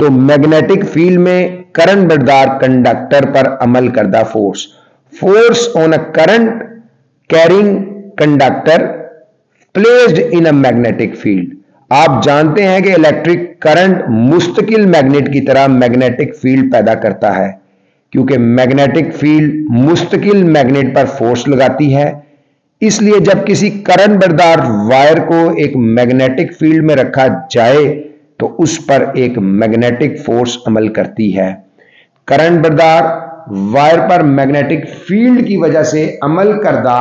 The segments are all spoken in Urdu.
تو میگنیٹک فیلڈ میں کرنٹ بردار کنڈکٹر پر عمل کردہ force on a current carrying conductor placed in a magnetic field. آپ جانتے ہیں کہ الیکٹرک کرنٹ مستقل میگنیٹ کی طرح میگنیٹک فیلڈ پیدا کرتا ہے کیونکہ میگنیٹک فیلڈ مستقل میگنیٹ پر فورس لگاتی ہے. اس لیے جب کسی کرنٹ بردار وائر کو ایک میگنیٹک فیلڈ میں رکھا جائے تو اس پر ایک میگنیٹک فورس عمل کرتی ہے. کرنٹ بردار وائر پر میگنیٹک فیلڈ کی وجہ سے عمل کردہ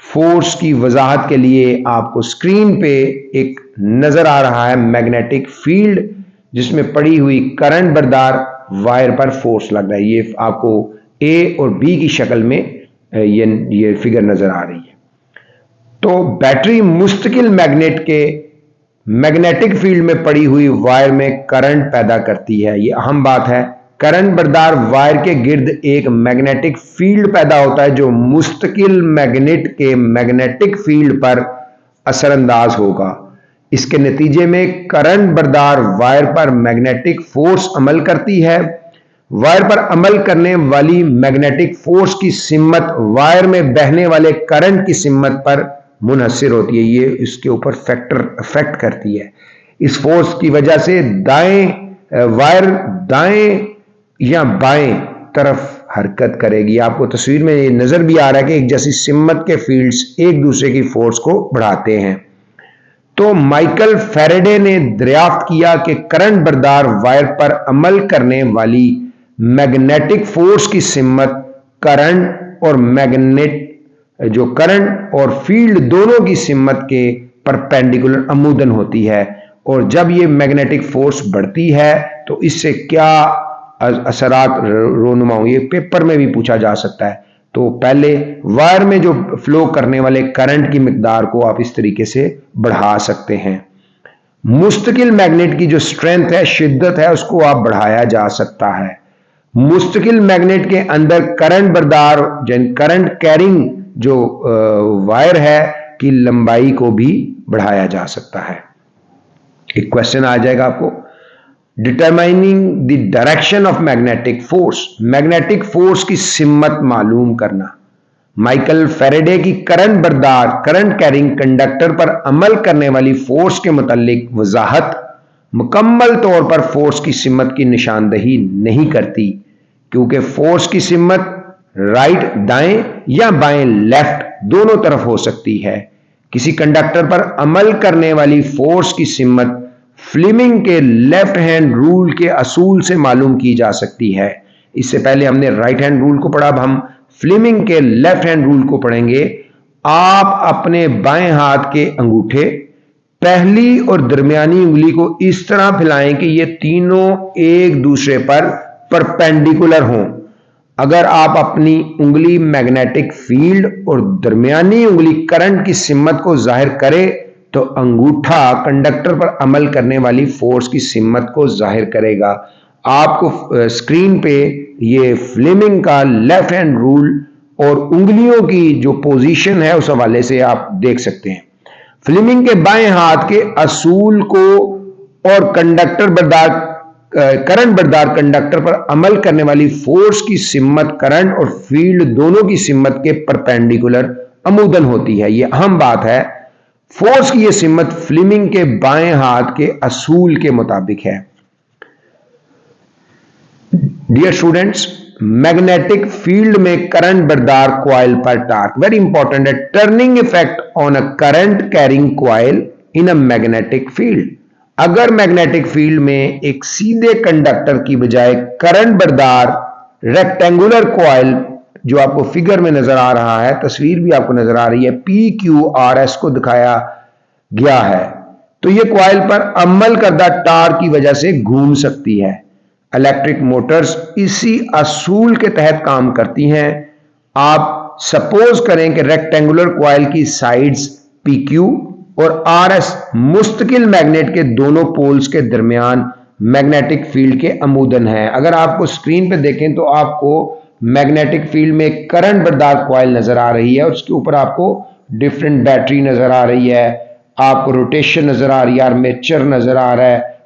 فورس کی وضاحت کے لیے آپ کو اسکرین پہ ایک نظر آ رہا ہے میگنیٹک فیلڈ جس میں پڑی ہوئی کرنٹ بردار وائر پر فورس لگ رہا ہے. یہ آپ کو اے اور بی کی شکل میں یہ فگر نظر آ رہی ہے. تو بیٹری مستقل میگنیٹ کے میگنیٹک فیلڈ میں پڑی ہوئی وائر میں کرنٹ پیدا کرتی ہے. یہ اہم بات ہے. کرنٹ بردار وائر کے گرد ایک میگنیٹک فیلڈ پیدا ہوتا ہے جو مستقل میگنیٹ کے میگنیٹک فیلڈ پر اثر انداز ہوگا. اس کے نتیجے میں کرنٹ بردار وائر پر میگنیٹک فورس عمل کرتی ہے. وائر پر عمل کرنے والی میگنیٹک فورس کی سمت وائر میں بہنے والے کرنٹ کی سمت پر منحصر ہوتی ہے. یہ اس کے اوپر افیکٹ کرتی ہے. اس فورس کی وجہ سے وائر دائیں یا بائیں طرف حرکت کرے گی. آپ کو تصویر میں یہ نظر بھی آ رہا ہے کہ ایک جیسی سمت کے فیلڈز ایک دوسرے کی فورس کو بڑھاتے ہیں. تو مائیکل فیریڈے نے دریافت کیا کہ کرنٹ بردار وائر پر عمل کرنے والی میگنیٹک فورس کی سمت کرنٹ اور فیلڈ دونوں کی سمت کے پرپینڈیکولر عمودن ہوتی ہے. اور جب یہ میگنیٹک فورس بڑھتی ہے تو اس سے کیا اثرات رونما ہوں. یہ پیپر میں بھی پوچھا جا سکتا ہے. تو پہلے وائر میں جو فلو کرنے والے کرنٹ کی مقدار کو آپ اس طریقے سے بڑھا سکتے ہیں. مستقل میگنیٹ کی جو سٹرینتھ ہے، شدت ہے، اس کو آپ بڑھایا جا سکتا ہے. مستقل میگنیٹ کے اندر کرنٹ بردار کرنٹ کیرنگ جو وائر ہے کی لمبائی کو بھی بڑھایا جا سکتا ہے. ایک کوشچن آ جائے گا آپ کو، determining the direction of magnetic force, magnetic force کی سمت معلوم کرنا. مائیکل فیریڈے کی کرنٹ بردار کرنٹ کیرنگ کنڈکٹر پر عمل کرنے والی فورس کے متعلق وضاحت مکمل طور پر فورس کی سمت کی نشاندہی نہیں کرتی کیونکہ فورس کی سمت رائٹ دائیں یا بائیں لیفٹ دونوں طرف ہو سکتی ہے. کسی کنڈکٹر پر عمل کرنے والی فورس کی سمت فلیمنگ کے لیفٹ ہینڈ رول کے اصول سے معلوم کی جا سکتی ہے. اس سے پہلے ہم نے رائٹ ہینڈ رول کو پڑھا، اب ہم فلیمنگ کے لیفٹ ہینڈ رول کو پڑھیں گے. آپ اپنے بائیں ہاتھ کے انگوٹھے پہلی اور درمیانی انگلی کو اس طرح پھیلائیں کہ یہ تینوں ایک دوسرے پر پرپینڈیکولر ہوں. اگر آپ اپنی انگلی میگنیٹک فیلڈ اور درمیانی انگلی کرنٹ کی سمت کو ظاہر کرے تو انگوٹھا کنڈکٹر پر عمل کرنے والی فورس کی سمت کو ظاہر کرے گا. آپ کو اسکرین پہ یہ فلیمنگ کا لیفٹ ہینڈ رول اور انگلیوں کی جو پوزیشن ہے اس حوالے سے آپ دیکھ سکتے ہیں. فلیمنگ کے بائیں ہاتھ کے اصول کو اور کرنٹ بردار کنڈکٹر پر عمل کرنے والی فورس کی سمت کرنٹ اور فیلڈ دونوں کی سمت کے پرپینڈیکولر عمودن ہوتی ہے. یہ اہم بات ہے. فورس کی یہ سمت فلیمنگ کے بائیں ہاتھ کے اصول کے مطابق ہے. ڈیئر اسٹوڈنٹس، میگنیٹک فیلڈ میں کرنٹ بردار کوائل پر ٹارک ویری امپورٹنٹ ہے. Turning effect on a current carrying coil in a magnetic field. اگر میگنیٹک فیلڈ میں ایک سیدھے کنڈکٹر کی بجائے کرنٹ بردار ریکٹینگولر کوائل جو آپ کو فگر میں نظر آ رہا ہے، تصویر بھی آپ کو نظر آ رہی ہے، PQRS کو دکھایا گیا ہے، تو یہ کوائل پر عمل کردہ ٹارک کی وجہ سے گھوم سکتی ہے. الیکٹرک موٹرز اسی اصول کے تحت کام کرتی ہیں. آپ سپوز کریں کہ ریکٹینگولر کوائل کی سائیڈز PQ اور RS مستقل میگنیٹ کے دونوں پولز کے درمیان میگنیٹک فیلڈ کے عمودن ہیں. اگر آپ کو اسکرین پہ دیکھیں تو آپ کو میگنیٹک فیلڈ میں کرنٹ بردار کوائل نظر آ رہی ہے، اس کے اوپر آپ کو ڈفرینٹ بیٹری نظر آ رہی ہے، آپ کو روٹیشن نظر آ رہی ہے، آرمیچر نظر آ رہا ہے،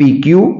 PQ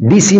DC